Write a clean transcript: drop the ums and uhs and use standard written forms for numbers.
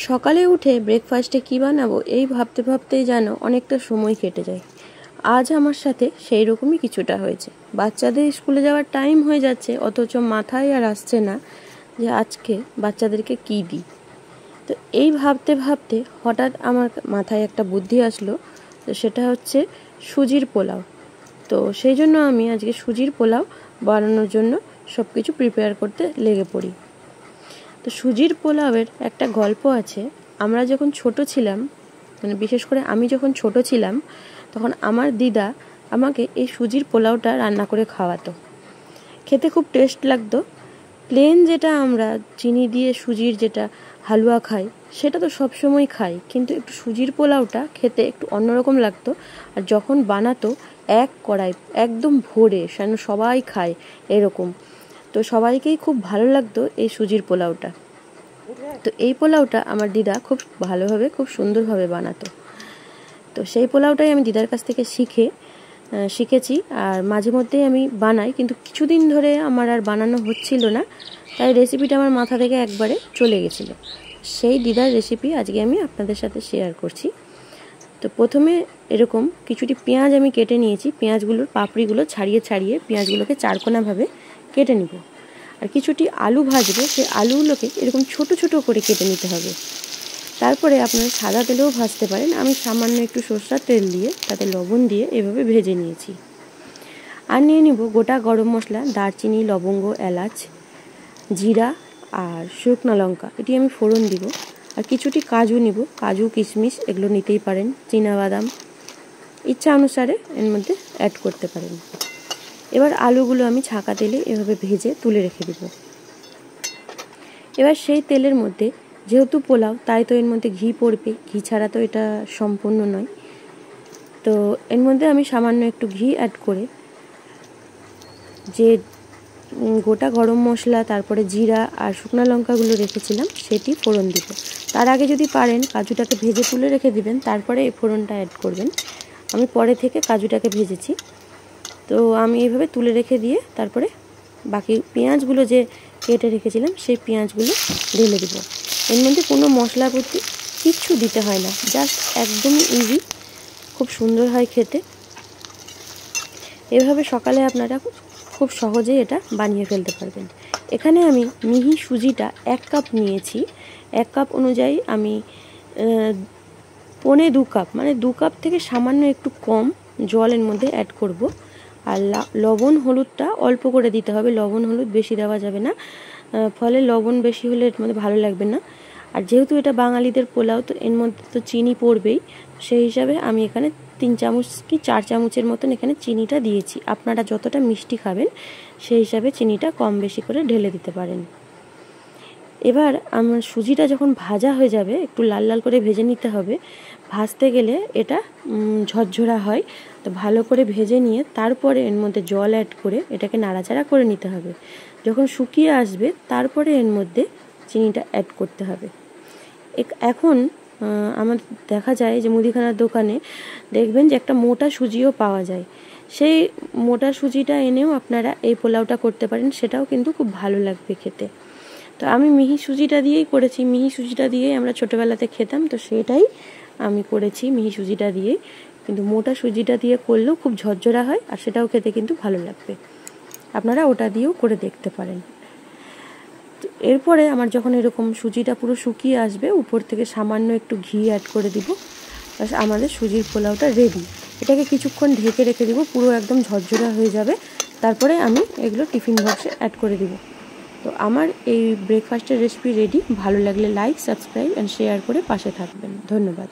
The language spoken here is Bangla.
সকালে উঠে ব্রেকফাস্টে কী বানাবো এই ভাবতে ভাবতেই যেন অনেকটা সময় কেটে যায়। আজ আমার সাথে সেই রকমই কিছুটা হয়েছে। বাচ্চাদের স্কুলে যাওয়ার টাইম হয়ে যাচ্ছে, অথচ মাথায় আর আসছে না যে আজকে বাচ্চাদেরকে কী দিই। তো এই ভাবতে ভাবতে হঠাৎ আমার মাথায় একটা বুদ্ধি আসলো, তো সেটা হচ্ছে সুজির পোলাও। তো সেই জন্য আমি আজকে সুজির পোলাও বানানোর জন্য সব কিছু প্রিপেয়ার করতে লেগে পড়ি। তো সুজির পোলাওয়ের একটা গল্প আছে। আমরা যখন ছোট ছিলাম, মানে বিশেষ করে আমি যখন ছোট ছিলাম, তখন আমার দিদা আমাকে এই সুজির পোলাওটা রান্না করে খাওয়াতো। খেতে খুব টেস্ট লাগতো। প্লেন যেটা আমরা চিনি দিয়ে সুজির যেটা হালুয়া খাই, সেটা তো সবসময় খাই, কিন্তু একটু সুজির পোলাওটা খেতে একটু অন্যরকম লাগতো। আর যখন বানাতো এক কড়াই একদম ভরে, যেন সবাই খায় এরকম, তো সবাইকেই খুব ভালো লাগতো এই সুজির পোলাওটা। তো এই পোলাওটা আমার দিদা খুব ভালোভাবে, খুব সুন্দরভাবে বানাতো। তো সেই পোলাওটাই আমি দিদার কাছ থেকে শিখেছি। আর মাঝে মধ্যেই আমি বানাই, কিন্তু কিছুদিন ধরে আমার আর বানানো হচ্ছিল না, তাই রেসিপিটা আমার মাথা থেকে একবারে চলে গেছিলো। সেই দিদার রেসিপি আজকে আমি আপনাদের সাথে শেয়ার করছি। তো প্রথমে এরকম কিছুটি পেঁয়াজ আমি কেটে নিয়েছি। পেঁয়াজগুলোর পাপড়িগুলো ছাড়িয়ে ছাড়িয়ে পেঁয়াজগুলোকে চারকোনাভাবে কেটে নিব। আর কিছুটি আলু ভাজবো, সেই আলুগুলোকে এরকম ছোট ছোট করে কেটে নিতে হবে। তারপরে আপনারা সাদা তেলেও ভাজতে পারেন। আমি সামান্য একটু সরষের তেল দিয়ে তাতে লবণ দিয়ে এভাবে ভেজে নিয়েছি। আর নিয়ে নিব গোটা গরম মশলা, দারচিনি, লবঙ্গ, এলাচ, জিরা আর শুকনো লঙ্কা, এটি আমি ফোড়ন দিব। আর কিছুটি কাজু নিব, কাজু কিশমিশ এগুলো নিতেই পারেন, চীনাবাদাম ইচ্ছা অনুসারে এর মধ্যে অ্যাড করতে পারেন। এবার আলুগুলো আমি ছাঁকা তেলে এভাবে ভেজে তুলে রেখে দিব। এবার সেই তেলের মধ্যে, যেহেতু পোলাও তাই তো এর মধ্যে ঘি পড়বে, ঘি ছাড়া তো এটা সম্পূর্ণ নয়। তো এর মধ্যে আমি সামান্য একটু ঘি অ্যাড করে যে গোটা গরম মশলা, তারপরে জিরা আর শুকনো লঙ্কাগুলো রেখেছিলাম সেটি ফোড়ন দিব। তার আগে যদি পারেন কাজুটাকে ভেজে তুলে রেখে দিবেন, তারপরে এই ফোড়নটা অ্যাড করবেন। আমি পরে থেকে কাজুটাকে ভেজেছি, তো আমি এইভাবে তুলে রেখে দিয়ে তারপরে বাকি পেঁয়াজগুলো যে কেটে রেখেছিলাম সেই পেঁয়াজগুলো ঢেলে দিব। এর মধ্যে কোনো মশলাপাতি কিচ্ছু দিতে হয় না, জাস্ট একদমই ইজি, খুব সুন্দর হয় খেতে। এভাবে সকালে আপনারা খুব সহজেই এটা বানিয়ে ফেলতে পারবেন। এখানে আমি মিহি সুজিটা 1 কাপ নিয়েছি। 1 কাপ অনুযায়ী আমি 1.25 কাপ, মানে 2 কাপ থেকে সামান্য একটু কম জল এর মধ্যে অ্যাড করব। আর লবণ হলুদটা অল্প করে দিতে হবে, লবণ হলুদ বেশি দেওয়া যাবে না, ফলে লবণ বেশি হলে এর মধ্যে ভালো লাগবে না। আর যেহেতু এটা বাঙালিদের পোলাও, তো এর মধ্যে তো চিনি পড়বেই, সেই হিসাবে আমি এখানে 3 চামচ কি 4 চামচের মতন এখানে চিনিটা দিয়েছি। আপনারা যতটা মিষ্টি খাবেন সেই হিসাবে চিনিটা কম বেশি করে ঢেলে দিতে পারেন। এবার আমার সুজিটা যখন ভাজা হয়ে যাবে, একটু লাল লাল করে ভেজে নিতে হবে। ভাজতে গেলে এটা ঝরঝরা হয়, তো ভালো করে ভেজে নিয়ে তারপরে এর মধ্যে জল অ্যাড করে এটাকে নাড়াচাড়া করে নিতে হবে। যখন শুকিয়ে আসবে তারপরে এর মধ্যে চিনিটা অ্যাড করতে হবে। এখন আমার দেখা যায় যে মুদিখানার দোকানে দেখবেন যে একটা মোটা সুজিও পাওয়া যায়। সেই মোটা সুজিটা এনেও আপনারা এই পোলাওটা করতে পারেন, সেটাও কিন্তু খুব ভালো লাগবে খেতে। তো আমি মিহি সুজিটা দিয়েই করেছি, মিহি সুজিটা দিয়েই আমরা ছোটোবেলাতে খেতাম, তো সেটাই আমি করেছি মিহি সুজিটা দিয়েই। কিন্তু মোটা সুজিটা দিয়ে করলেও খুব ঝরঝরা হয়, আর সেটাও খেতে কিন্তু ভালো লাগবে। আপনারা ওটা দিয়েও করে দেখতে পারেন। এরপরে আমার যখন এরকম সুজিটা পুরো শুকিয়ে আসবে, উপর থেকে সামান্য একটু ঘি অ্যাড করে দিব, বাস আমাদের সুজির পোলাওটা রেডি। এটাকে কিছুক্ষণ ঢেকে রেখে দিব, পুরো একদম ঝরঝরা হয়ে যাবে। তারপরে আমি এগুলো টিফিন বক্সে অ্যাড করে দিব। তো আমার এই ব্রেকফাস্টের রেসিপি রেডি। ভালো লাগলে লাইক, সাবস্ক্রাইব অ্যান্ড শেয়ার করে পাশে থাকবেন। ধন্যবাদ।